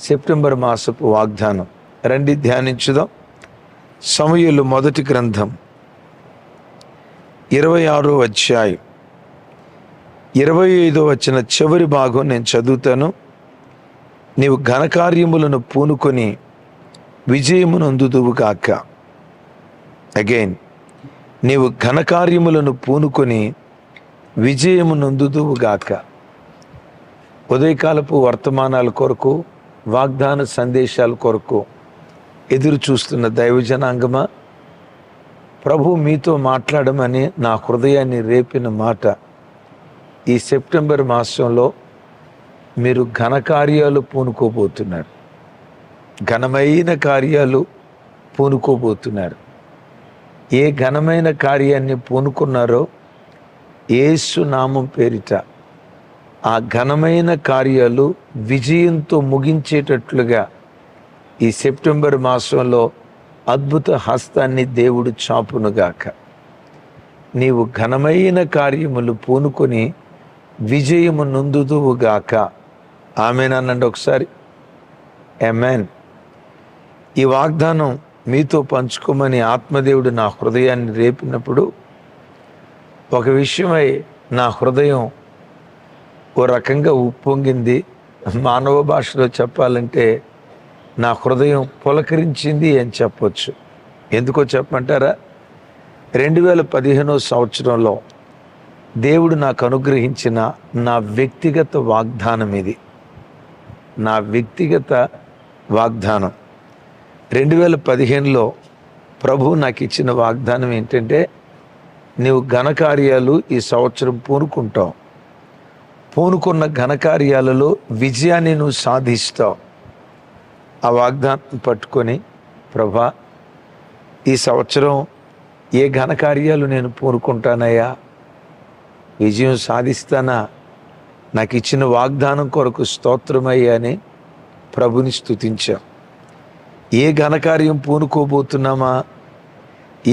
September మాసపు వాగ్దానం రండి ధ్యానించుదాం. సమూయేలు మొదటి గ్రంథం 26వ అధ్యాయం 25వ వచన చివరి భాగం నేను చదువుతాను. నీవు ఘనకార్యములను పూనుకొని విజయమునందుదువు గాక. అగైన్, నీవు ఘనకార్యములను పూనుకొని విజయమునందుదువు గాక. ఉదయకాలపు వర్తమానాల కొరకు, వాగ్దాన సందేశాల కొరకు ఎదురు చూస్తున్న దైవజనాంగమా, ప్రభు మీతో మాట్లాడమని నా హృదయాన్ని రేపిన మాట, ఈ సెప్టెంబర్ మాసంలో మీరు ఘనకార్యాలు పూనుకోబోతున్నారు. ఘనమైన కార్యాలు పూనుకోబోతున్నారు. ఏ ఘనమైన కార్యాన్ని పూనుకున్నారో యేసు నామం పేరిట ఆ ఘనమైన కార్యాలు విజయంతో ముగించేటట్లుగా ఈ సెప్టెంబర్ మాసంలో అద్భుత హస్తాన్ని దేవుడు చాపునుగాక. నీవు ఘనమైన కార్యములు పూనుకొని విజయము నొందుదువుగాక. ఆమేన్ అనండి ఒకసారి. ఆమేన్. ఈ వాగ్దానం మీతో పంచుకోమని ఆత్మదేవుడు నా హృదయాన్ని రేపినప్పుడు ఒక విషయమై నా హృదయం ఓ రకంగా ఉప్పొంగింది. మానవ భాషలో చెప్పాలంటే నా హృదయం పులకరించింది అని చెప్పొచ్చు. ఎందుకో చెప్పమంటారా? 2015 సంవత్సరంలో దేవుడు నాకు అనుగ్రహించిన నా వ్యక్తిగత వాగ్దానం ఇది. నా వ్యక్తిగత వాగ్దానం 2015లో ప్రభు నాకు ఇచ్చిన వాగ్దానం ఏంటంటే, నీవు ఘనకార్యాలు ఈ సంవత్సరం పూనుకుంటావు. పూనుకున్న ఘనకార్యాలలో విజయాన్ని నువ్వు సాధిస్తావు. ఆ వాగ్దానం పట్టుకొని, ప్రభా, ఈ సంవత్సరం ఏ ఘనకార్యాలు నేను పూనుకుంటానయ్యా, విజయం సాధిస్తానా, నాకు ఇచ్చిన వాగ్దానం కొరకు స్తోత్రమయ్యా అని ప్రభుని స్తుతించాం. ఏ ఘనకార్యం పూనుకోబోతున్నామా,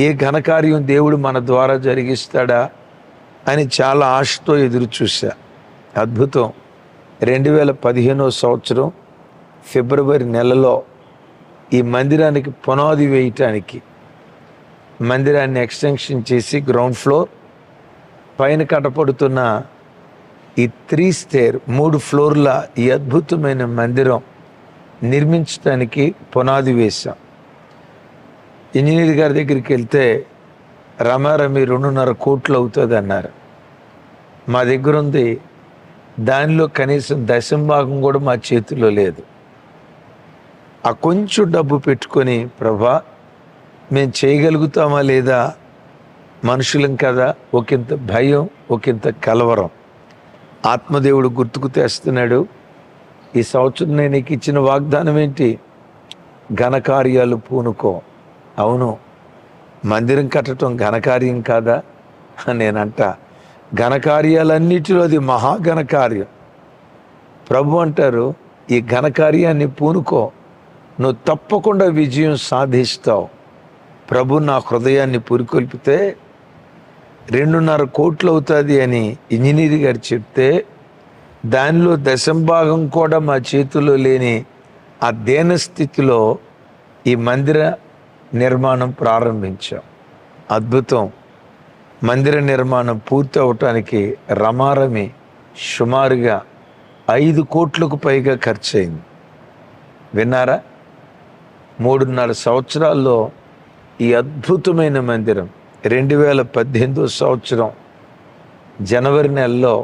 ఏ ఘనకార్యం దేవుడు మన ద్వారా జరిగిస్తాడా అని చాలా ఆశతో ఎదురు చూశా. అద్భుతం. 2015 సంవత్సరం ఫిబ్రవరి నెలలో ఈ మందిరానికి పునాది వేయటానికి మందిరాన్ని ఎక్స్టెన్షన్ చేసి గ్రౌండ్ ఫ్లోర్ పైన కట్టపడుతున్న ఈ 3 స్టేర్ 3 ఫ్లోర్ల ఈ అద్భుతమైన మందిరం నిర్మించడానికి పునాది వేశాం. ఇంజనీర్ గారి దగ్గరికి వెళ్తే రమారమి 2.5 కోట్లు అవుతుంది అన్నారు. మా దగ్గర ఉంది, దానిలో కనీసం దశంభాగం కూడా మా చేతిలో లేదు. ఆ కొంచెం డబ్బు పెట్టుకొని, ప్రభా, మేము చేయగలుగుతామా లేదా, మనుషులం కదా, ఒకంత భయం, ఒకంత కలవరం. ఆత్మదేవుడు గుర్తుకు తెస్తున్నాడు. ఈ సంవత్సరం నేను నీకు ఇచ్చిన వాగ్దానం ఏంటి? ఘనకార్యాలు పూనుకో. అవును, మందిరం కట్టడం ఘనకార్యం కాదా? నేనంట, ఘనకార్యాలన్నిటిలో అది మహాఘనకార్యం. ప్రభు అంటారు, ఈ ఘనకార్యాన్ని పూనుకో, నువ్వు తప్పకుండా విజయం సాధిస్తావు. ప్రభు నా హృదయాన్ని పురికొల్పితే 2.5 కోట్లు అవుతుంది అని ఇంజనీర్ గారు చెప్తే, దానిలో దశంభాగం కూడా మా చేతిలో లేని ఆ దేన స్థితిలో ఈ మందిర నిర్మాణం ప్రారంభించాం. అద్భుతం. మందిర నిర్మాణం పూర్తి అవటానికి రమారమి సుమారుగా 5 కోట్లకు పైగా ఖర్చు అయింది. విన్నారా? 3.5 సంవత్సరాల్లో ఈ అద్భుతమైన మందిరం 2018 సంవత్సరం జనవరి నెలలో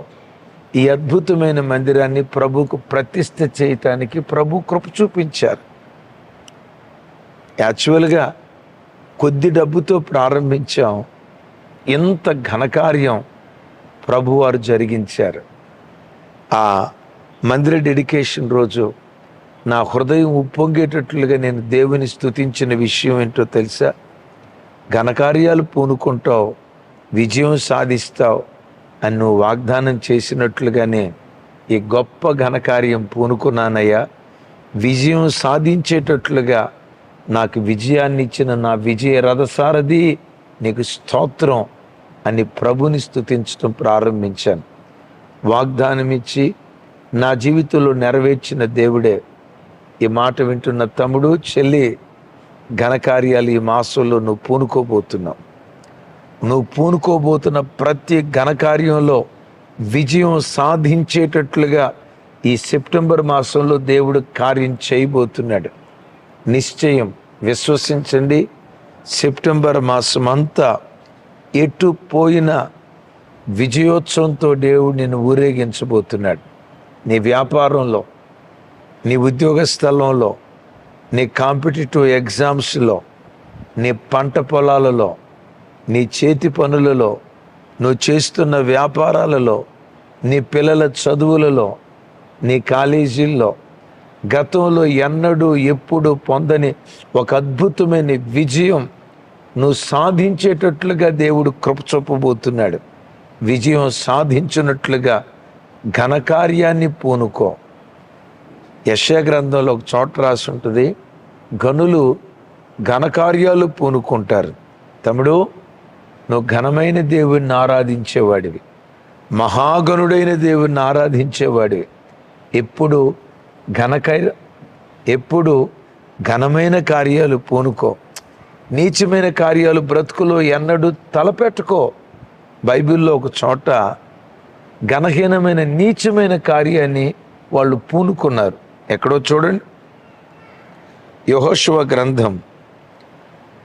ఈ అద్భుతమైన మందిరాన్ని ప్రభుకు ప్రతిష్ఠ చేయటానికి ప్రభు కృప చూపించారు. యాక్చువల్గా కొద్ది డబ్బుతో ప్రారంభించాం. ఇంత ఘనకార్యం ప్రభువారు జరిగించారు. ఆ మందిర డెడికేషన్ రోజు నా హృదయం ఉప్పొంగేటట్లుగా నేను దేవుని స్తుతించిన విషయం ఏంటో తెలుసా? ఘనకార్యాలు పూనుకుంటావు, విజయం సాధిస్తావు అని నువ్వు వాగ్దానం చేసినట్లుగానే ఈ గొప్ప ఘనకార్యం పూనుకున్నానయ్యా. విజయం సాధించేటట్లుగా నాకు విజయాన్ని ఇచ్చిన నా విజయ రథసారథి నీకు స్తోత్రం అని ప్రభుని స్తుతించడం ప్రారంభించాను. వాగ్దానం ఇచ్చి నా జీవితంలో నెరవేర్చిన దేవుడే ఈ మాట వింటున్న తమ్ముడు, చెల్లి, ఘనకార్యాలు ఈ మాసంలో నువ్వు పూనుకోబోతున్నావు. నువ్వు పూనుకోబోతున్న ప్రతి ఘనకార్యంలో విజయం సాధించేటట్లుగా ఈ సెప్టెంబర్ మాసంలో దేవుడు కార్యం చేయబోతున్నాడు. నిశ్చయం, విశ్వసించండి. సెప్టెంబర్ మాసం అంతా ఎటు పోయినా విజయోత్సవంతో దేవుడు నిన్ను ఊరేగించబోతున్నాడు. నీ వ్యాపారంలో, నీ ఉద్యోగ స్థలంలో, నీ కాంపిటేటివ్ ఎగ్జామ్స్లో, నీ పంట పొలాలలో, నీ చేతి పనులలో, నువ్వు చేస్తున్న వ్యాపారాలలో, నీ పిల్లల చదువులలో, నీ కాలేజీల్లో గతంలో ఎన్నడూ ఎప్పుడు పొందని ఒక అద్భుతమైన విజయం నువ్వు సాధించేటట్లుగా దేవుడు కృప చూపబోతున్నాడు. విజయం సాధించినట్లుగా ఘనకార్యాన్ని పూనుకో. యెషయా గ్రంథంలో ఒక చోట రాసి ఉంటుంది, ఘనులు ఘనకార్యాలు పూనుకుంటారు. తమ్ముడు, నువ్వు ఘనమైన దేవుడిని ఆరాధించేవాడివి, మహాగణుడైన దేవుడిని ఆరాధించేవాడివి. ఎప్పుడు ఘనమైన కార్యాలు పూనుకో. నీచమైన కార్యాలు బ్రతుకులో ఎన్నడూ తలపెట్టుకో. బైబిల్లో ఒక చోట ఘనహీనమైన నీచమైన కార్యాన్ని వాళ్ళు పూనుకున్నారు. ఎక్కడో చూడండి, యెహోషువ గ్రంథం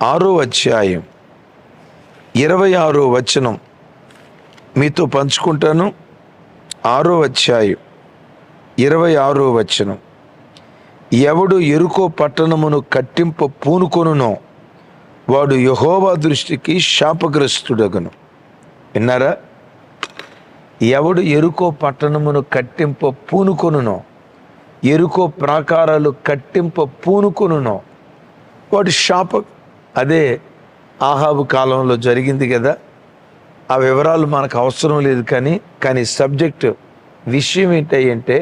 6వ అధ్యాయం 26వ వచనం మీతో పంచుకుంటాను. 6వ అధ్యాయం 26వ వచనం, ఎవడు యెరికో పట్టణమును కట్టింప పూనుకొనునో వాడు యెహోవా దృష్టికి శాపగ్రస్తుడగును. విన్నారా? ఎవడు యెరికో పట్టణమును కట్టింప పూనుకొనునో, యెరికో ప్రాకారాలు కట్టింప పూనుకొనునో వాడు అదే ఆహాబు కాలంలో జరిగింది కదా. ఆ వివరాలు మనకు అవసరం లేదు. కానీ సబ్జెక్టు విషయం ఏంటంటే,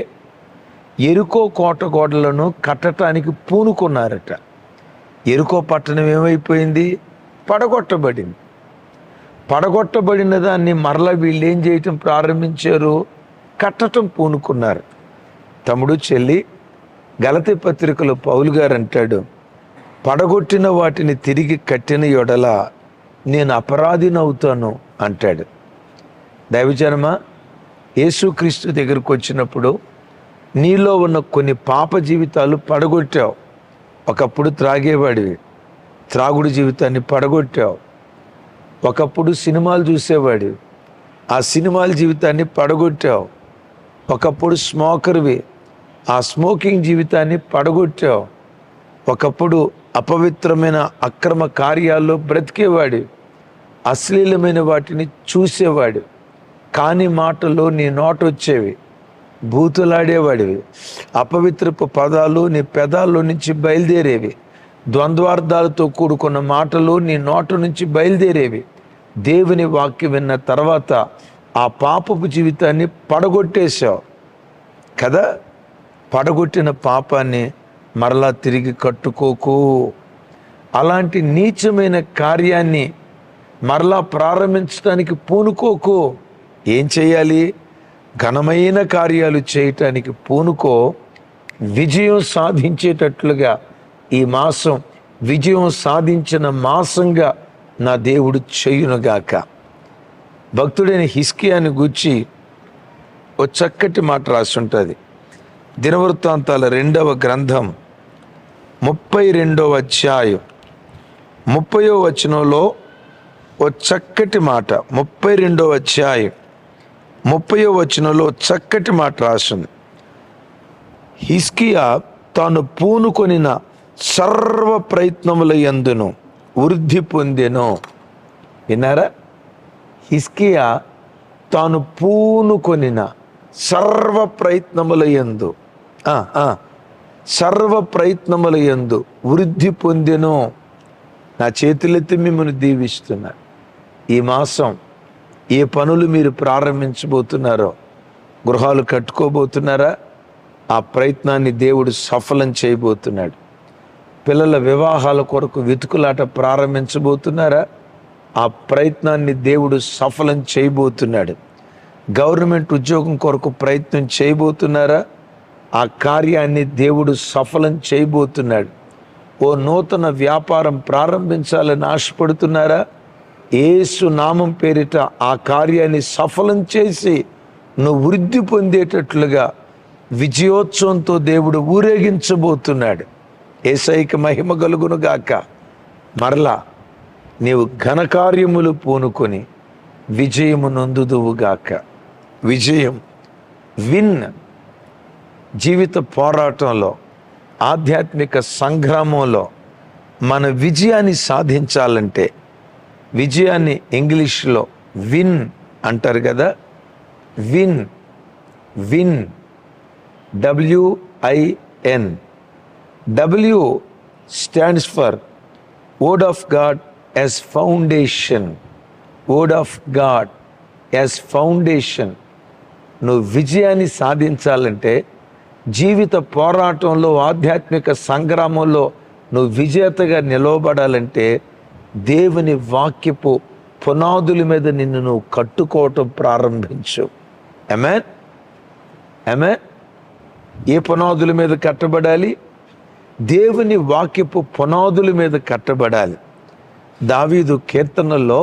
యెరికో కోట గోడలను కట్టడానికి పూనుకున్నారట. యెరికో పట్టణం ఏమైపోయింది? పడగొట్టబడింది. పడగొట్టబడిన దాన్ని మరలా వీళ్ళు ఏం చేయటం ప్రారంభించారు? కట్టటం పూనుకున్నారు. తమ్ముడు, చెల్లి, గలతీ పత్రికలో పౌలు గారు అంటాడు, పడగొట్టిన వాటిని తిరిగి కట్టిన యెడల నేను అపరాధినవుతాను అంటాడు. దైవజనమా, యేసుక్రీస్తు దగ్గరకు వచ్చినప్పుడు నీలో ఉన్న కొన్ని పాప జీవితాలు పడగొట్టావు. ఒకప్పుడు త్రాగేవాడివి, త్రాగుడు జీవితాన్ని పడగొట్టావు. ఒకప్పుడు సినిమాలు చూసేవాడివి, ఆ సినిమాల జీవితాన్ని పడగొట్టావు. ఒకప్పుడు స్మోకర్వి, ఆ స్మోకింగ్ జీవితాన్ని పడగొట్టావు. ఒకప్పుడు అపవిత్రమైన అక్రమ కార్యాల్లో బ్రతికేవాడు, అశ్లీలమైన వాటిని చూసేవాడు, కాని మాటలు నీ నోటొచ్చేవి, బూతులాడేవాడివి, అపవిత్రపు పదాలు నీ పెదాల్లో నుంచి బయలుదేరేవి, ద్వంద్వార్థాలతో కూడుకున్న మాటలు నీ నోట నుంచి బయలుదేరేవి. దేవుని వాక్యం విన్న తర్వాత ఆ పాపపు జీవితాన్ని పడగొట్టేశావు కదా. పడగొట్టిన పాపాన్ని మరలా తిరిగి కట్టుకోకు. అలాంటి నీచమైన కార్యాన్ని మరలా ప్రారంభించడానికి పూనుకోకు. ఏం చేయాలి? ఘనమైన కార్యాలు చేయటానికి పూనుకో. విజయం సాధించేటట్లుగా ఈ మాసం విజయం సాధించిన మాసంగా నా దేవుడు చేయునుగాక. భక్తుడైన హిజ్కియాని గూర్చి ఓ చక్కటి మాట రాసి ఉంటుంది. దినవృత్తాంతాల 2వ గ్రంథం 32వ అధ్యాయం 30వ వచనంలో ఓ చక్కటి మాట, 32వ అధ్యాయం 30వ వచనంలో చక్కటి మాట రాసింది. హిజ్కియా తాను పూనుకొనిన సర్వ ప్రయత్నముల యందును వృద్ధి పొందెను. విన్నారా? హిజ్కియా తాను పూనుకొనిన సర్వ ప్రయత్నముల యందు వృద్ధి పొందెను. నా చేతులెత్తి మిమ్మల్ని దీవిస్తున్నా. ఈ మాసం ఏ పనులు మీరు ప్రారంభించబోతున్నారో, గృహాలు కట్టుకోబోతున్నారా? ఆ ప్రయత్నాన్ని దేవుడు సఫలం చేయబోతున్నాడు. పిల్లల వివాహాల కొరకు వెతుకులాట ప్రారంభించబోతున్నారా? ఆ ప్రయత్నాన్ని దేవుడు సఫలం చేయబోతున్నాడు. గవర్నమెంట్ ఉద్యోగం కొరకు ప్రయత్నం చేయబోతున్నారా? ఆ కార్యాన్ని దేవుడు సఫలం చేయబోతున్నాడు. ఓ నూతన వ్యాపారం ప్రారంభించాలని ఆశపడుతున్నారా? యేసు నామం పేరిట ఆ కార్యాన్ని సఫలం చేసి నువ్వు వృద్ధి పొందేటట్లుగా విజయోత్సవంతో దేవుడు ఊరేగించబోతున్నాడు. యేసయ్యకి మహిమ కలుగును గాక. మరలా నీవు ఘనకార్యములు పూనుకొని విజయము నొందుదువుగాక. విజయం, విన్. జీవిత పోరాటంలో, ఆధ్యాత్మిక సంగ్రామంలో మన విజయాన్ని సాధించాలంటే, విజయాన్ని ఇంగ్లీష్లో విన్ అంటారు కదా, win, win, WIN. W stands for Word of God as foundation. Word of God as foundation. నువ్వు విజయాన్ని సాధించాలంటే, జీవిత పోరాటంలో, ఆధ్యాత్మిక సంగ్రామంలో నువ్వు విజేతగా నిలవబడాలంటే, దేవుని వాక్యపు పునాదుల మీద నిన్ను నువ్వు కట్టుకోవటం ప్రారంభించు. ఆమేన్, ఆమేన్. ఏ పునాదుల మీద కట్టబడాలి? దేవుని వాక్యపు పునాదుల మీద కట్టబడాలి. దావీదు కీర్తనలో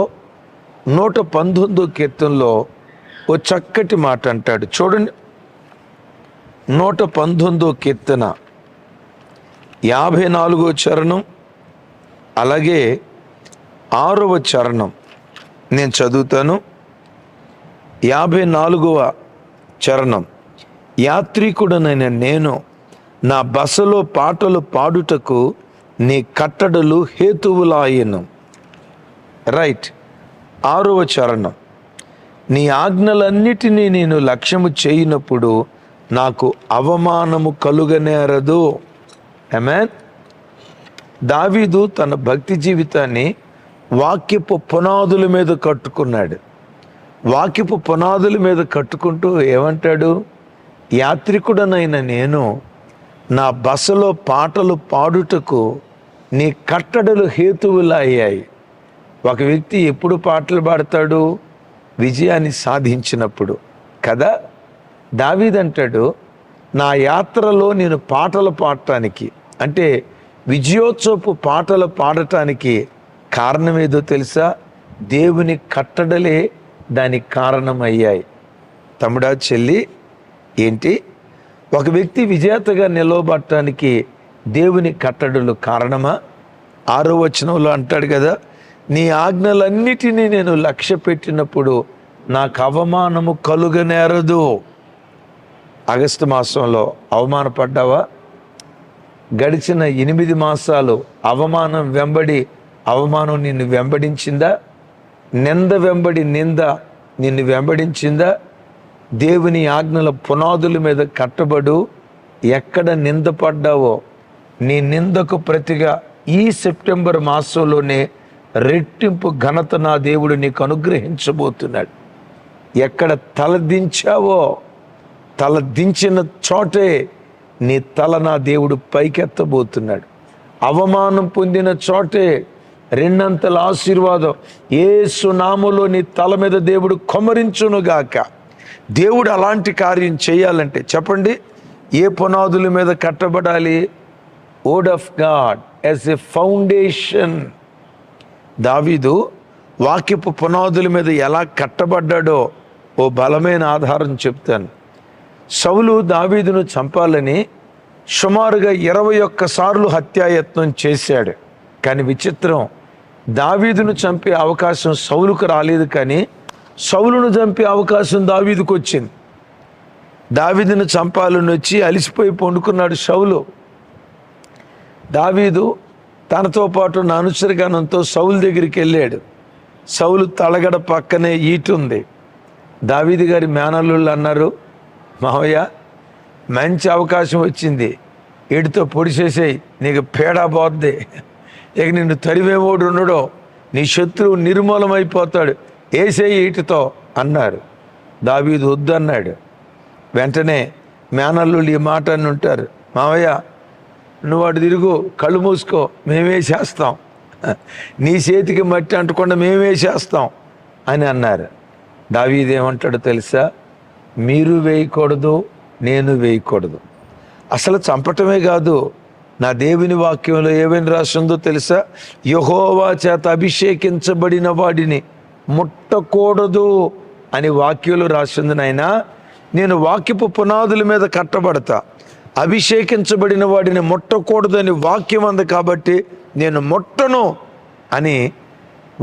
119వ కీర్తనలో ఓ చక్కటి మాట అంటాడు. చూడండి, 119వ కీర్తన 54వ చరణం, అలాగే 6వ చరణం నేను చదువుతాను. 54వ చరణం. యాత్రికుడనైన నేను నా బసలో పాటలు పాడుటకు నీ కట్టడలు హేతువులాయెను. రైట్. 6వ చరణం. నీ ఆజ్ఞలన్నిటినీ నేను లక్ష్యము చేయనప్పుడు నాకు అవమానము కలుగనేరదు. ఆమేన్. దావీదు తన భక్తి జీవితాన్ని వాక్యపు పునాదుల మీద కట్టుకున్నాడు. వాక్యపు పునాదుల మీద కట్టుకుంటూ ఏమంటాడు? యాత్రికుడనైన నేను నా బసలో పాటలు పాడుటకు నీ కట్టడలు హేతువులా అయ్యాయి. ఒక వ్యక్తి ఎప్పుడు పాటలు పాడతాడు? విజయాన్ని సాధించినప్పుడు కదా. దావీదు అంటాడు, నా యాత్రలో నేను పాటలు పాడటానికి, అంటే విజయోత్సవపు పాటలు పాడటానికి కారణం ఏదో తెలుసా? దేవుని కట్టడలే దానికి కారణమయ్యాయి. తమ్ముడా, చెల్లి, ఏంటి? ఒక వ్యక్తి విజేతగా నిలవబడటానికి దేవుని కట్టడలు కారణమా? 6వ వచనంలో అంటాడు కదా, నీ ఆజ్ఞలన్నిటినీ నేను లక్ష్య పెట్టినప్పుడు నాకు అవమానము కలుగనేరదు. ఆగస్టు మాసంలో అవమానపడ్డావా? గడిచిన 8 మాసాలు అవమానం వెంబడి అవమానం నిన్ను వెంబడించిందా? నింద వెంబడి నింద నిన్ను వెంబడించిందా? దేవుని ఆజ్ఞల పునాదుల మీద కట్టబడు. ఎక్కడ నిందపడ్డావో నీ నిందకు ప్రతిగా ఈ సెప్టెంబర్ మాసంలోనే రెట్టింపు ఘనత నా దేవుడు నీకు అనుగ్రహించబోతున్నాడు. ఎక్కడ తలదించావో, తలదించిన చోటే నీ తల నా దేవుడు పైకెత్తబోతున్నాడు. అవమానం పొందిన చోటే రెండంతల ఆశీర్వాదం యేసు నామములో నీ తల మీద దేవుడు కొమ్మరించునుగాక. దేవుడు అలాంటి కార్యం చేయాలంటే చెప్పండి, ఏ పునాదుల మీద కట్టబడాలి? Word of God as a foundation. దావీదు వాక్యపు పునాదుల మీద ఎలా కట్టబడ్డాడో ఓ బలమైన ఆధారం చెప్తాను. సౌలు దావీదును చంపాలని సుమారుగా 21 సార్లు హత్యాయత్నం చేశాడు. కానీ విచిత్రం, దావీదును చంపే అవకాశం సౌలుకు రాలేదు, కానీ సౌలును చంపే అవకాశం దావీదుకు వచ్చింది. దావీదును చంపాలని వచ్చి అలిసిపోయి పండుకున్నాడు సౌలు. దావీదు తనతో పాటు నా అనుచరగణంతో సౌలు దగ్గరికి వెళ్ళాడు. సౌలు తలగడ పక్కనే ఈటుంది. దావీదు గారి మేనల్లుళ్ళు అన్నారు, మావయ్య మంచి అవకాశం వచ్చింది, ఏడుతో పొడిచేసేయి, నీకు పేడా పోద్ది, ఇక నిన్ను తరివేమోడు ఉండడో, నీ శత్రువు నిర్మూలమైపోతాడు, ఏసేయి ఈటితో అన్నారు. దావీదు వద్దన్నాడు. వెంటనే మేనల్లుళ్ళు ఈ మాట అని ఉంటారు, మావయ్య నువ్వు అటు తిరుగు, కళ్ళు మూసుకో, మేమే చేస్తాం, నీ చేతికి మట్టి అంటకుండా మేమే చేస్తాం అని అన్నారు. దావీదు ఏమంటాడో తెలుసా? మీరు వేయకూడదు, నేను వేయకూడదు, అసలు చంపటమే కాదు, నా దేవుని వాక్యంలో ఏమని రాసిందో తెలుసా? యెహోవా చేత అభిషేకించబడిన వాడిని ముట్టకూడదు అని వాక్యంలో రాసింది. నాయనా, నేను వాక్యపు పునాదుల మీద కట్టబడతా, అభిషేకించబడిన వాడిని ముట్టకూడదు అని వాక్యం అంది కాబట్టి నేను ముట్టను అని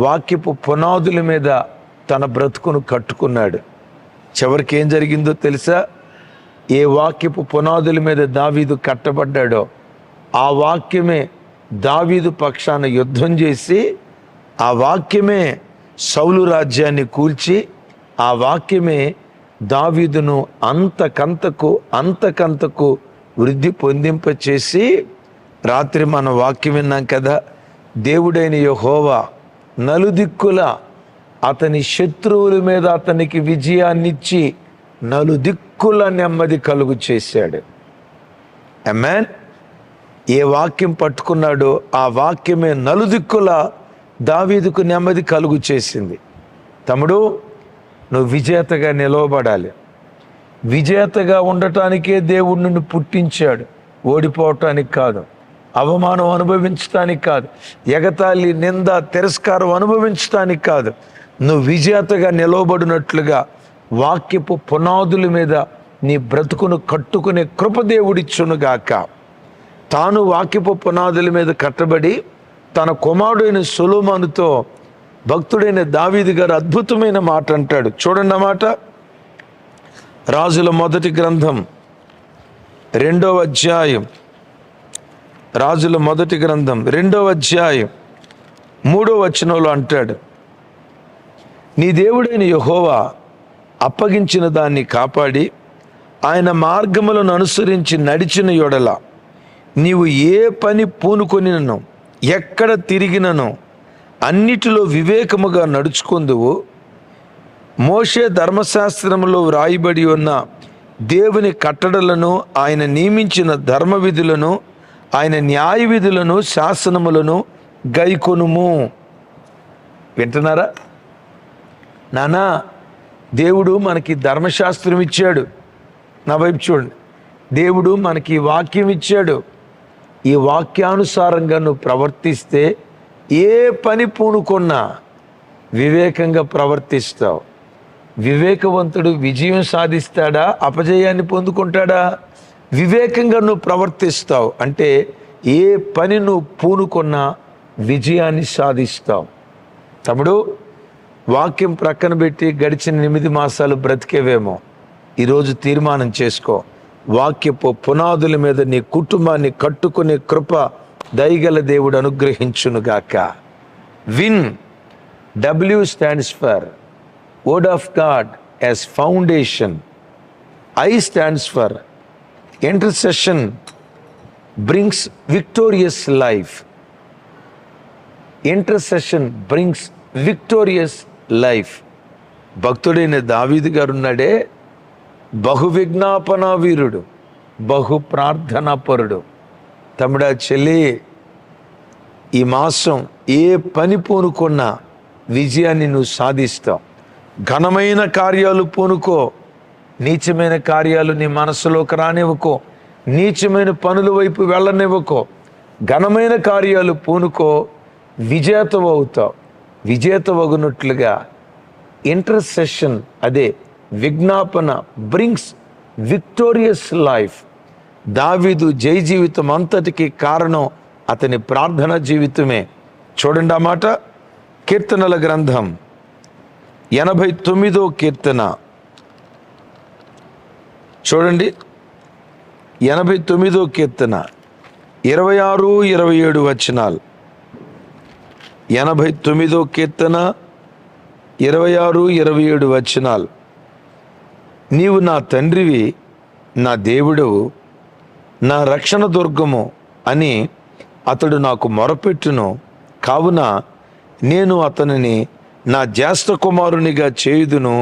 వాక్యపు పునాదుల మీద తన బ్రతుకును కట్టుకున్నాడు. చివరికి ఏం జరిగిందో తెలుసా? ఏ వాక్యపు పునాదుల మీద దావీదు కట్టబడ్డాడో ఆ వాక్యమే దావీదు పక్షాన యుద్ధం చేసి, ఆ వాక్యమే సౌలు రాజ్యాన్ని కూల్చి, ఆ వాక్యమే దావీదును అంతకంతకు వృద్ధి పొందింప చేసి, రాత్రి మన వాక్యం విన్నాం కదా, దేవుడైన యెహోవా నలుదిక్కుల అతని శత్రువుల మీద అతనికి విజయాన్నిచ్చి నలుదిక్కుల నెమ్మది కలుగు చేశాడు. ఆమేన్. ఏ వాక్యం పట్టుకున్నాడో ఆ వాక్యమే నలుదిక్కుల దావీదుకు నెమ్మది కలుగు చేసింది. తమ్ముడు, నువ్వు విజేతగా నిలవబడాలి. విజేతగా ఉండటానికే దేవుడు నిన్ను పుట్టించాడు, ఓడిపోవటానికి కాదు, అవమానం అనుభవించటానికి కాదు, ఎగతాళి నింద తిరస్కారం అనుభవించటానికి కాదు. నువ్వు విజేతగా నిలవబడినట్లుగా వాక్యపు పునాదుల మీద నీ బ్రతుకును కట్టుకునే కృప దేవుడిచ్చునుగాక. తాను వాక్యపు పునాదుల మీద కట్టబడి తన కుమారుడైన సొలొమోనుతో భక్తుడైన దావీదు గారు అద్భుతమైన మాట అంటాడు. చూడండి ఆ మాట. రాజుల మొదటి గ్రంథం 2వ అధ్యాయం, రాజుల మొదటి గ్రంథం 2వ అధ్యాయం 3వ వచనంలో అంటాడు, నీ దేవుడైన యెహోవా అప్పగించిన దాన్ని కాపాడి ఆయన మార్గములను అనుసరించి నడిచిన యెడల నీవు ఏ పని పూనుకొనినను ఎక్కడ తిరిగినను అన్నిటిలో వివేకముగా నడుచుకుందువు. మోషే ధర్మశాస్త్రములో వ్రాయబడి ఉన్న దేవుని కట్టడలను, ఆయన నియమించిన ధర్మ విధులను, ఆయన న్యాయ విధులను, శాసనములను గైకొనుము. వింటున్నారా నానా? దేవుడు మనకి ధర్మశాస్త్రం ఇచ్చాడు. నా వైపు చూడండి. దేవుడు మనకి వాక్యం ఇచ్చాడు. ఈ వాక్యానుసారంగా నువ్వు ప్రవర్తిస్తే ఏ పని పూనుకున్నా వివేకంగా ప్రవర్తిస్తావు. వివేకవంతుడు విజయం సాధిస్తాడా, అపజయాన్ని పొందుకుంటాడా? వివేకంగా నువ్వు ప్రవర్తిస్తావు అంటే ఏ పని నువ్వు పూనుకున్నా విజయాన్ని సాధిస్తావు. తమ్ముడు, వాక్యం ప్రక్కన పెట్టి గడిచిన 8 మాసాలు బ్రతికేవేమో, ఈరోజు తీర్మానం చేసుకో. వాక్యపు పునాదుల మీద నీ కుటుంబాన్ని కట్టుకునే కృప దయగల దేవుడు అనుగ్రహించునుగాక. Win, W stands for Word of God as foundation. I stands for intercession brings victorious life. Intercession brings victorious life. భక్తుడైన దావీదు గారు ఉన్నాడే, బహు విజ్ఞాపన వీరుడు, బహు ప్రార్థనా పరుడు. తమ్ముడా, చెల్లి, ఈ మాసం ఏ పని పూనుకున్నా విజయాన్ని నువ్వు సాధిస్తావు. ఘనమైన కార్యాలు పూనుకో, నీచమైన కార్యాలు నీ మనసులోకి రానివ్వకో, నీచమైన పనుల వైపు వెళ్ళనివ్వకో. ఘనమైన కార్యాలు పూనుకో, విజేతవవుతావు. విజేతవగునట్లుగా ఇంటర్సెషన్, అదే విజ్ఞాపన, బ్రింగ్స్ విక్టోరియస్ లైఫ్. దావీదు జయ జీవితం అంతటికి కారణం అతని ప్రార్థన జీవితమే. చూడండి ఆ మాట. కీర్తనల గ్రంథం 89వ కీర్తన చూడండి. 89వ కీర్తన 26, 27 వచనాలు. 89వ కీర్తన 26, 27 వచనాలు. నీవు నా తండ్రివి, నా దేవుడవు, నా రక్షణ దుర్గము అని అతడు నాకు మొరపెట్టును. కావున నేను అతనిని నా జ్యేష్ఠ కుమారునిగా చేయుదును,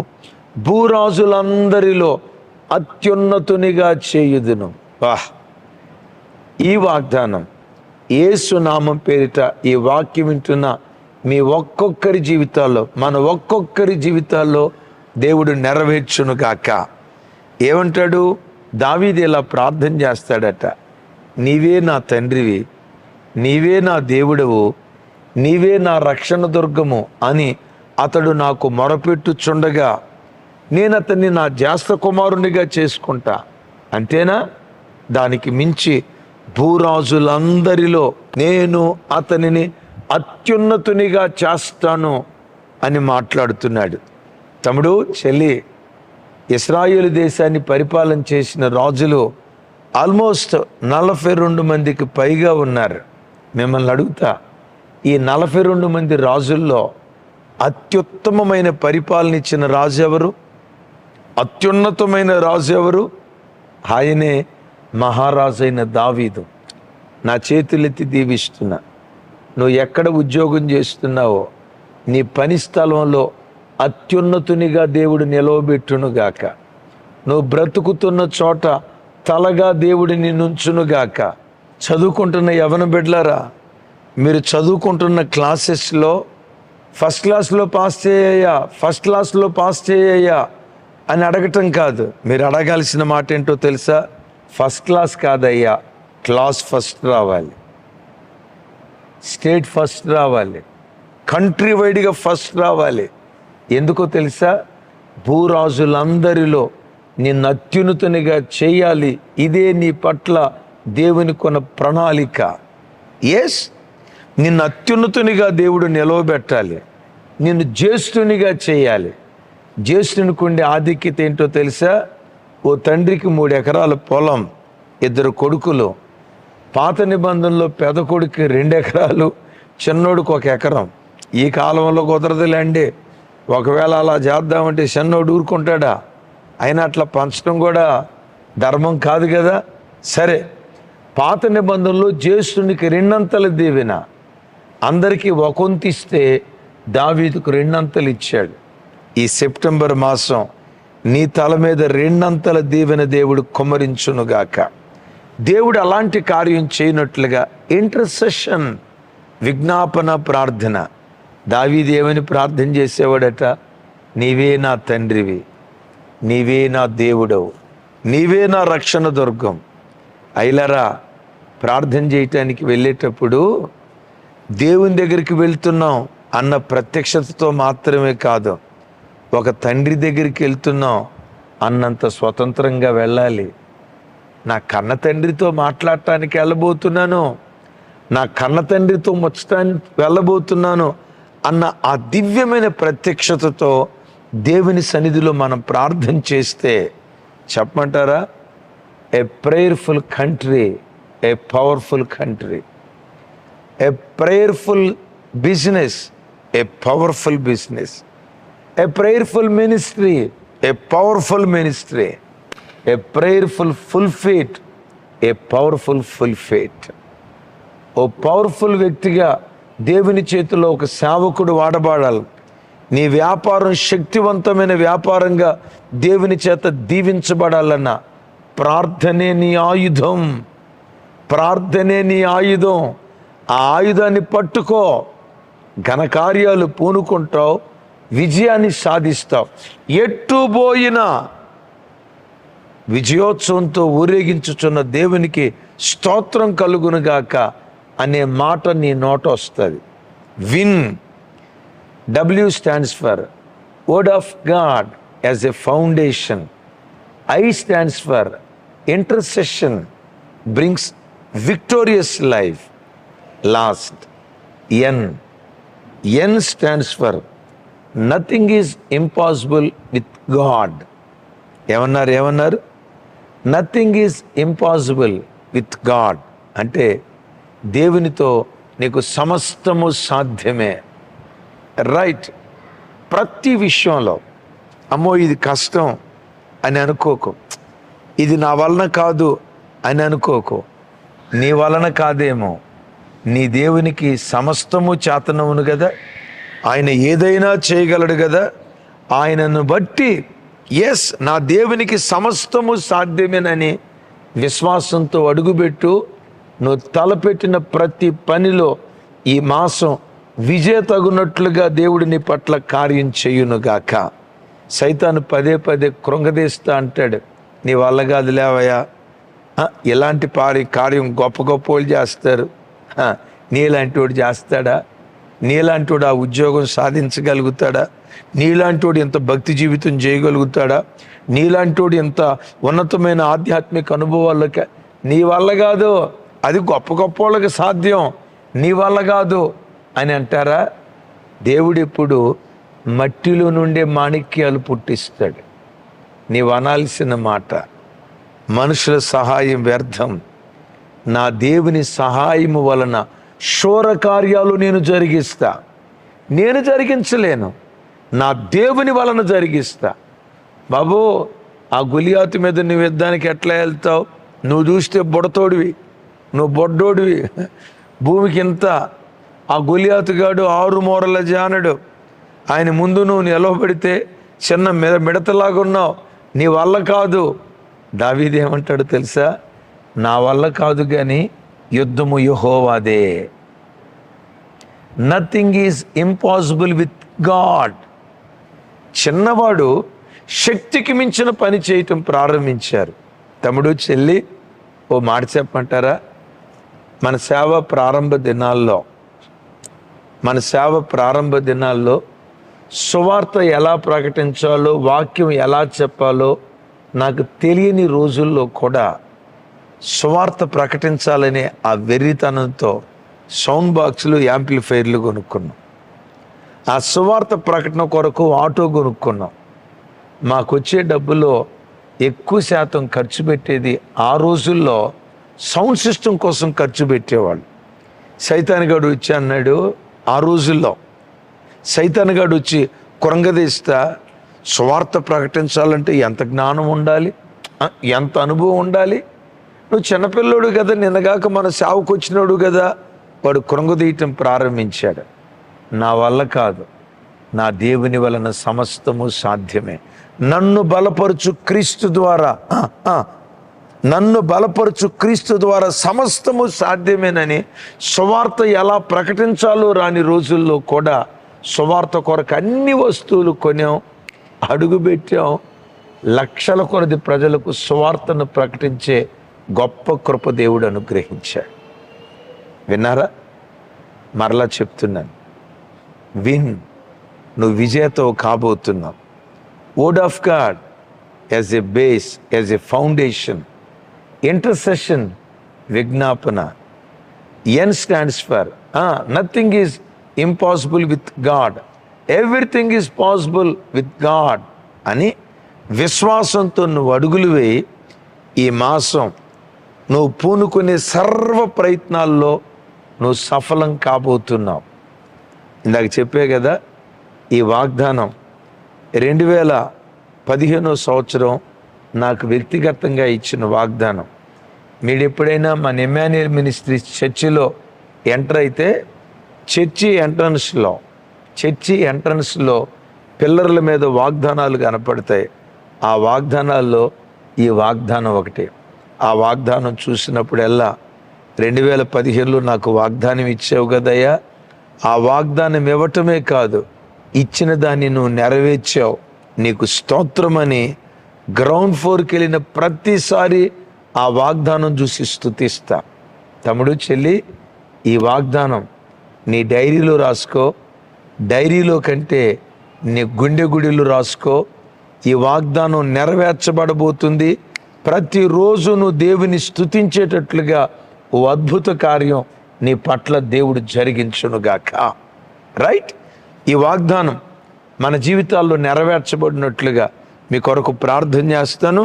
భూరాజులందరిలో అత్యున్నతునిగా చేయుదును. వాహ్! ఈ వాగ్దానం యేసు నామం పేరిట ఈ వాక్యం వింటున్న మీ ఒక్కొక్కరి జీవితాల్లో, మన ఒక్కొక్కరి జీవితాల్లో దేవుడు నెరవేర్చునుగాక. ఏమంటాడు? దావీదు ఇలా ప్రార్థన చేస్తాడట, నీవే నా తండ్రివి, నీవే నా దేవుడవు, నీవే నా రక్షణ దుర్గము అని అతడు నాకు మొరపెట్టుచుండగా నేను అతన్ని నా జ్యేష్ఠ కుమారునిగా చేసుకుంటా. అంతేనా? దానికి మించి భూరాజులందరిలో నేను అతనిని అత్యున్నతునిగా చేస్తాను అని మాట్లాడుతున్నాడు. తమ్ముడు, చెల్లి, ఇశ్రాయేలు దేశాన్ని పరిపాలన చేసిన రాజులు ఆల్మోస్ట్ 42 మందికి పైగా ఉన్నారు. మిమ్మల్ని అడుగుతా, ఈ 42 మంది రాజుల్లో అత్యుత్తమమైన పరిపాలన ఇచ్చిన రాజు ఎవరు? అత్యున్నతమైన రాజు ఎవరు? ఆయనే మహారాజైన దావీదు. నా చేతులెత్తి దీవిస్తున్నా, నువ్వు ఎక్కడ ఉద్యోగం చేస్తున్నావో నీ పని స్థలంలో అత్యున్నతునిగా దేవుడు నిలవబెట్టునుగాక. నువ్వు బ్రతుకుతున్న చోట తలగా దేవుడిని నుంచునుగాక. చదువుకుంటున్న యవన బిడ్డలారా, మీరు చదువుకుంటున్న క్లాసెస్లో ఫస్ట్ క్లాస్లో పాస్ చేయ్యా అని అడగటం కాదు. మీరు అడగాల్సిన మాట ఏంటో తెలుసా? ఫస్ట్ క్లాస్ కాదయ్యా, క్లాస్ ఫస్ట్ రావాలి, స్టేట్ ఫస్ట్ రావాలి, కంట్రీ వైడ్గా ఫస్ట్ రావాలి. ఎందుకో తెలుసా? భూరాజులందరిలో నిన్ను అత్యున్నతునిగా చేయాలి. ఇదే నీ పట్ల దేవుని కొన్న ప్రణాళిక. ఎస్, నిన్ను అత్యున్నతునిగా దేవుడు నిలవబెట్టాలి, నిన్ను జ్యేష్ఠునిగా చేయాలి. జ్యేష్ఠునికి ఉండే ఆధిక్యత ఏంటో తెలుసా? ఓ తండ్రికి 3 ఎకరాల పొలం, 2 కొడుకులు. పాత నిబంధనలో పెద్ద కొడుకు 2 ఎకరాలు, చిన్నోడికి 1 ఎకరం. ఈ కాలంలో కుదరదులేండి. ఒకవేళ అలా చేద్దామంటే చిన్నోడు ఊరుకుంటాడా? అయినా అట్లా పంచడం కూడా ధర్మం కాదు కదా. సరే, పాత నిబంధనలో జ్యేష్ఠునికి 2 అంతల దీవెన, అందరికీ 1 వంతు ఇస్తే దావీదుకు 2 అంతలు ఇచ్చాడు. ఈ సెప్టెంబర్ మాసం నీ తల మీద 2 అంతల దీవెన దేవుడు కుమ్మరించునుగాక. దేవుడు అలాంటి కార్యం చేయనట్లుగా ఇంటర్సెషన్, విజ్ఞాపన ప్రార్థన. దావీదు ఏమని ప్రార్థన చేసేవాడట? నీవే నా తండ్రివి, నీవే నా దేవుడవు, నీవే నా రక్షణ దుర్గం. అయిలరా, ప్రార్థన చేయటానికి వెళ్ళేటప్పుడు దేవుని దగ్గరికి వెళ్తున్నాం అన్న ప్రత్యక్షతతో మాత్రమే కాదు, ఒక తండ్రి దగ్గరికి వెళ్తున్నాం అన్నంత స్వతంత్రంగా వెళ్ళాలి. నా కన్న తండ్రితో మాట్లాడటానికి వెళ్ళబోతున్నాను, నా కన్న తండ్రితో ముచ్చటానికి వెళ్ళబోతున్నాను అన్న ఆ దివ్యమైన ప్రత్యక్షతతో దేవుని సన్నిధిలో మనం ప్రార్థన చేస్తే, చెప్పమంటారా? A prayerful country, a powerful country. A prayerful business, a powerful business. A prayerful ministry, a powerful ministry. A prayerful full faith, a powerful full faith. ఓ పవర్ఫుల్ వ్యక్తిగా దేవుని చేతిలో ఒక సేవకుడు వాడబడాలి. నీ వ్యాపారం శక్తివంతమైన వ్యాపారంగా దేవుని చేత దీవించబడాలన్న ప్రార్థనే నీ ఆయుధం. ప్రార్థనే నీ ఆయుధం. ఆ ఆయుధాన్ని పట్టుకో, ఘనకార్యాలు పూనుకుంటావు, విజయాన్ని సాధిస్తావు. ఎట్టు పోయినా విజయోత్సవంతో ఊరేగించుచున్న దేవునికి స్తోత్రం కలుగునుగాక అనే మాట నీ నోట వస్తుంది. Win. W stands for Word of God as a foundation. I stands for intercession, brings victorious life. Last, N stands for nothing is impossible with God. ఏమన్నారు? Nothing is impossible with God అంటే దేవునితో నీకు సమస్తము సాధ్యమే. Right. ప్రతి విషయంలో అమ్మో ఇది కష్టం అని అనుకోకు, ఇది నా వలన కాదు అని అనుకోకు. నీ వలన కాదేమో, నీ దేవునికి సమస్తము చేతనవును కదా, ఆయన ఏదైనా చేయగలడు కదా. ఆయనను బట్టి ఎస్, నా దేవునికి సమస్తము సాధ్యమేనని విశ్వాసంతో అడుగుపెట్టు. నువ్వు తలపెట్టిన ప్రతి పనిలో ఈ మాసం విజేతగునట్లుగా దేవుడు నీ పట్ల కార్యం చేయునుగాక. సైతాను పదే కృంగదీస్తా అంటాడు, నీ వల్ల కాదు లేవయ్యా, ఇలాంటి కార్యం గొప్ప గొప్ప వాళ్ళు చేస్తారు, నీలాంటి వాడు చేస్తాడా? నీలాంటి వాడు ఆ ఉద్యోగం సాధించగలుగుతాడా? నీలాంటి వాడు ఎంత భక్తి జీవితం చేయగలుగుతాడా? నీలాంటి వాడు ఎంత ఉన్నతమైన ఆధ్యాత్మిక అనుభవాలకి? నీ వల్ల కాదు, అది గొప్ప గొప్ప వాళ్ళకి సాధ్యం, నీ వల్ల కాదు అని అంటారా? దేవుడు ఎప్పుడు మట్టిలో నుండే మాణిక్యాలు పుట్టిస్తాడు. నీవు అనాల్సిన మాట, మనుషుల సహాయం వ్యర్థం, నా దేవుని సహాయము వలన శూర కార్యాలు నేను జరిగిస్తా. నేను జరిగించలేను, నా దేవుని వలన జరిగిస్తా. బాబు, ఆ గులియాతు మీద నువ్వు యుద్ధానికి ఎట్లా వెళ్తావు? నువ్వు చూస్తే బుడతోడివి, నువ్వు బొడ్డోడివి, భూమికి ఇంత. ఆ గులియాతుగాడు 6 మూరల జానడు, ఆయన ముందు నువ్వు నిలవబడితే చిన్న మిడతలాగా ఉన్నావు, నీ వల్ల కాదు. దావీదు ఏమంటాడు తెలుసా? నా వల్ల కాదు కానీ యుద్ధము యెహోవాదే. Nothing is impossible with God. చిన్నవాడు శక్తికి మించిన పని చేయటం ప్రారంభించారు. తమ్ముడు, చెల్లి, ఓ మాట చెప్పమంటారా? మన సేవ ప్రారంభ దినాల్లో సువార్త ఎలా ప్రకటించాలో, వాక్యం ఎలా చెప్పాలో నాకు తెలియని రోజుల్లో కూడా సువార్త ప్రకటించాలనే ఆ వెర్రితనంతో సౌండ్ బాక్సులు, యాంప్లిఫైర్లు కొనుక్కున్నాం. ఆ సువార్త ప్రకటన కొరకు ఆటో కొనుక్కున్నాం. మాకు వచ్చే డబ్బులో ఎక్కువ శాతం ఖర్చు పెట్టేది ఆ రోజుల్లో సౌండ్ సిస్టమ్ కోసం ఖర్చు పెట్టేవాళ్ళు. సైతాన్గాడు వచ్చి అన్నాడు, ఆ రోజుల్లో సైతాన్గాడు వచ్చి కురంగదీస్తా, సువార్త ప్రకటించాలంటే ఎంత జ్ఞానం ఉండాలి, ఎంత అనుభవం ఉండాలి, నువ్వు చిన్నపిల్లోడు కదా, నిన్నగాక మన సేవకు వచ్చినోడు కదా. వాడు కురంగదీయటం ప్రారంభించాడు. నా వల్ల కాదు, నా దేవుని వలన సమస్తము సాధ్యమే. నన్ను బలపరచు క్రీస్తు ద్వారా సమస్తము సాధ్యమేనని సువార్త ఎలా ప్రకటించాలో రాని రోజుల్లో కూడా సువార్త కొరకు అన్ని వస్తువులు కొనాం, అడుగుపెట్టాం. లక్షల కొలది ప్రజలకు సువార్తను ప్రకటించే గొప్ప కృప దేవుడు అనుగ్రహించాడు. విన్నారా? మరలా చెప్తున్నాను, నువ్వు విజేతవు కాబోతున్నావు. Word of God as a base, as a foundation, intercession, విజ్ఞాపన. N stands for nothing is impossible with God, everything is possible with God అని విశ్వాసంతో నువ్వు అడుగులు వేయి. ఈ మాసం నువ్వు పూనుకునే సర్వ ప్రయత్నాల్లో నువ్వు సఫలం కాబోతున్నావు. ఇందాక చెప్పే కదా, ఈ వాగ్దానం 2015 సంవత్సరం నాకు వ్యక్తిగతంగా ఇచ్చిన వాగ్దానం. మీరు ఎప్పుడైనా మన ఎమ్మాన్యుయల్ మినిస్ట్రీస్ చర్చిలో ఎంటర్ అయితే చర్చి ఎంట్రన్స్లో పిల్లర్ల మీద వాగ్దానాలు కనపడతాయి. ఆ వాగ్దానాల్లో ఈ వాగ్దానం ఒకటి. ఆ వాగ్దానం చూసినప్పుడల్లా 2015లో నాకు వాగ్దానం ఇచ్చావు కదయ్యా, ఆ వాగ్దానం ఇవ్వటమే కాదు, ఇచ్చిన దాన్ని నువ్వు నెరవేర్చావు, నీకు స్తోత్రమని గ్రౌండ్ ఫ్లోర్కి వెళ్ళిన ప్రతిసారి ఆ వాగ్దానం చూసి స్తుతిస్తా. తమ్ముడు, చెల్లి, ఈ వాగ్దానం నీ డైరీలో రాసుకో, డైరీలో కంటే నీ గుండె గుడిలో రాసుకో. ఈ వాగ్దానం నెరవేర్చబడబోతుంది. ప్రతిరోజు నువ్వు దేవుని స్తుతించేటట్లుగా ఓ అద్భుత కార్యం నీ పట్ల దేవుడు జరిగించునుగాక. రైట్? ఈ వాగ్దానం మన జీవితాల్లో నెరవేర్చబడినట్లుగా మీ కొరకు ప్రార్థన చేస్తాను.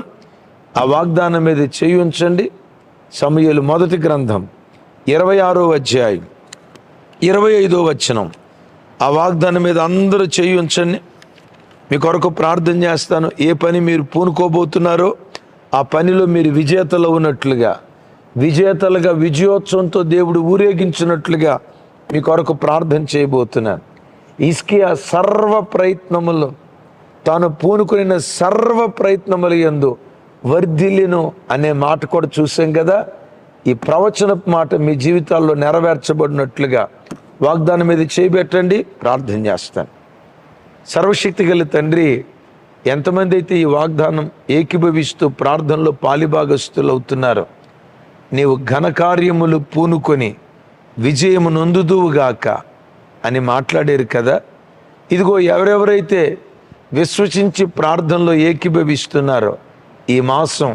ఆ వాగ్దానం మీద చేయి ఉంచండి. సమూయేలు మొదటి గ్రంథం 26వ అధ్యాయం 25వ వచనం. ఆ వాగ్దానం మీద అందరూ చేయి ఉంచండి. మీ కొరకు ప్రార్థన చేస్తాను. ఏ పని మీరు పూనుకోబోతున్నారో ఆ పనిలో మీరు విజేతలు ఉన్నట్లుగా, విజయోత్సవంతో దేవుడు ఊరేగించినట్లుగా మీ కొరకు ప్రార్థన చేయబోతున్నాను. హిజ్కియా సర్వ ప్రయత్నములు, తాను పూనుకున్న సర్వ ప్రయత్నములు యందు వర్ధిల్లును అనే మాట కూడా చూసాం కదా. ఈ ప్రవచనపు మాట మీ జీవితాల్లో నెరవేర్చబడినట్లుగా వాగ్దానం మీద చేయబెట్టండి. ప్రార్థన చేస్తాను. సర్వశక్తి గల తండ్రి, ఎంతమంది అయితే ఈ వాగ్దానం ఏకీభవిస్తూ ప్రార్థనలో పాలిభాగస్తులు అవుతున్నారో, నీవు ఘనకార్యములు పూనుకొని విజయము నొందుదువుగాక అని మాట్లాడారు కదా. ఇదిగో ఎవరెవరైతే విశ్వసించి ప్రార్థనలో ఏకీభవిస్తున్నారో ఈ మాసం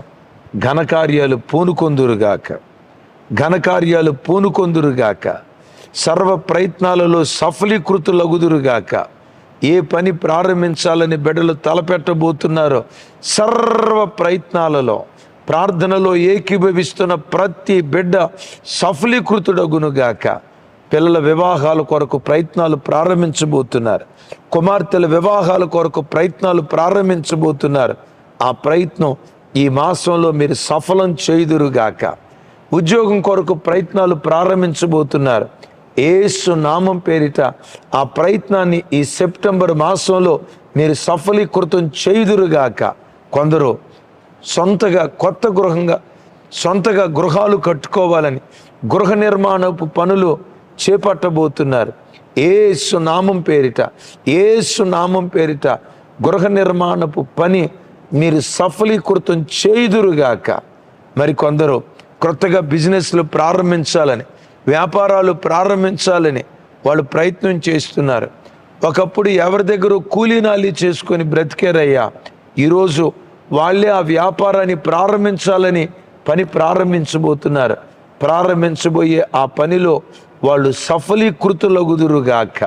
ఘనకార్యాలు పూనుకొందురుగాక, ఘనకార్యాలు పూనుకొందురుగాక, సర్వ ప్రయత్నాలలో సఫలీకృతులగుదురుగాక. ఏ పని ప్రారంభించాలని బిడ్డలు తలపెట్టబోతున్నారో సర్వ ప్రయత్నాలలో ప్రార్థనలో ఏకీభవిస్తున్న ప్రతి బిడ్డ సఫలీకృతుడగునుగాక. పిల్లల వివాహాల కొరకు ప్రయత్నాలు ప్రారంభించబోతున్నారు, కుమార్తెల వివాహాల కొరకు ప్రయత్నాలు ప్రారంభించబోతున్నారు. ఆ ప్రయత్నం ఈ మాసంలో మీరు సఫలం చేయుదురుగాక. ఉద్యోగం కొరకు ప్రయత్నాలు ప్రారంభించబోతున్నారు. యేసు నామం పేరిట ఆ ప్రయత్నాన్ని ఈ సెప్టెంబర్ మాసంలో మీరు సఫలీకృతం చేయుదురుగాక. కొందరు సొంతగా గృహాలు కట్టుకోవాలని గృహ నిర్మాణపు పనులు చేపట్టబోతున్నారు. యేసు నామం పేరిట గృహ నిర్మాణపు పని మీరు సఫలీకృతం చేయుదురుగాక. మరి కొందరు కొత్తగా బిజినెస్లు ప్రారంభించాలని, వ్యాపారాలు ప్రారంభించాలని వాళ్ళు ప్రయత్నం చేస్తున్నారు. ఒకప్పుడు ఎవరి దగ్గర కూలీనాలి చేసుకొని బ్రతికారయ్యా, ఈరోజు వాళ్ళే ఆ వ్యాపారాన్ని ప్రారంభించాలని పని ప్రారంభించబోతున్నారు. ప్రారంభించబోయే ఆ పనిలో వాళ్ళు సఫలీకృతులగుదురుగాక.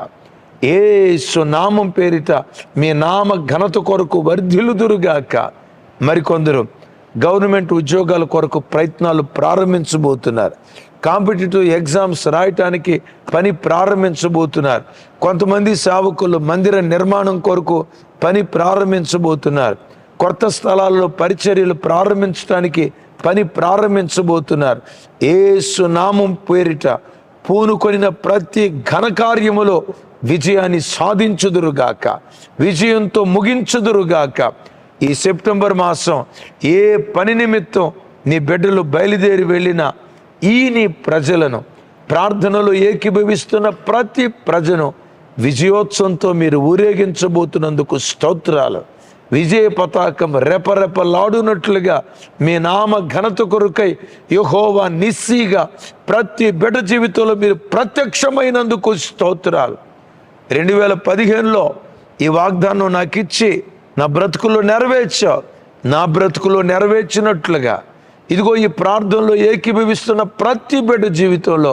యేసు నామం పేరిట మీ నామ ఘనత కొరకు వర్ధిల్లుదురుగాక. మరికొందరు గవర్నమెంట్ ఉద్యోగాల కొరకు ప్రయత్నాలు ప్రారంభించబోతున్నారు. కాంపిటేటివ్ ఎగ్జామ్స్ రాయటానికి పని ప్రారంభించబోతున్నారు. కొంతమంది సేవకులు మందిర నిర్మాణం కొరకు పని ప్రారంభించబోతున్నారు. కొత్త స్థలాల్లో పరిచర్యలు ప్రారంభించడానికి పని ప్రారంభించబోతున్నారు. యేసు నామం పేరిట పూనుకొనిన ప్రతి ఘనకార్యములో విజయాన్ని సాధించుదురుగాక, విజయంతో ముగించుదురుగాక. ఈ సెప్టెంబర్ మాసం ఏ పని నిమిత్తం నీ బిడ్డలు బయలుదేరి వెళ్ళినా నీ ప్రజలను, ప్రార్థనలో ఏకీభవిస్తున్న ప్రతి ప్రజను విజయోత్సవంతో మీరు ఊరేగించబోతున్నందుకు స్తోత్రాలు. విజయ పతాకం రెపరెపలాడునట్లుగా మీ నామ ఘనత కొరకై యెహోవా నిస్సిగా ప్రతి బిడ్డ జీవితంలో మీరు ప్రత్యక్షమైనందుకు స్తోత్రాలు. 2015లో ఈ వాగ్దానం నాకు ఇచ్చి నా బ్రతుకులో నెరవేర్చావు. నా బ్రతుకులో నెరవేర్చినట్లుగా ఇదిగో ఈ ప్రార్థనలో ఏకీభవిస్తున్న ప్రతి బిడ్డ జీవితంలో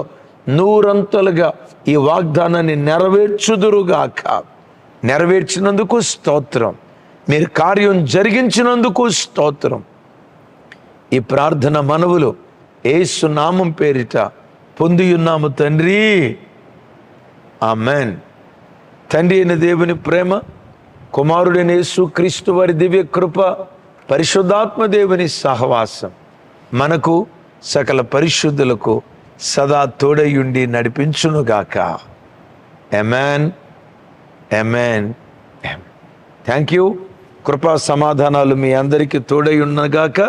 100 ఈ వాగ్దానాన్ని నెరవేర్చుదురుగాక. నెరవేర్చినందుకు స్తోత్రం. మీరు కార్యం జరిగించినందుకు స్తోత్రం. ఈ ప్రార్థన మనవులు యేసు నామం పేరిట పొందియున్నాము తండ్రి, ఆమెన్. తండ్రి అయిన దేవుని ప్రేమ, కుమారుడైన యేసు క్రీస్తు వారి దివ్య కృప, పరిశుద్ధాత్మ దేవుని సహవాసం మనకు సకల పరిశుద్ధులకు సదా తోడయుండి నడిపించునుగాక. ఆమేన్, ఆమేన్. Thank you. కృపా సమాధానాలు మీ అందరికీ తోడై ఉన్నగాక.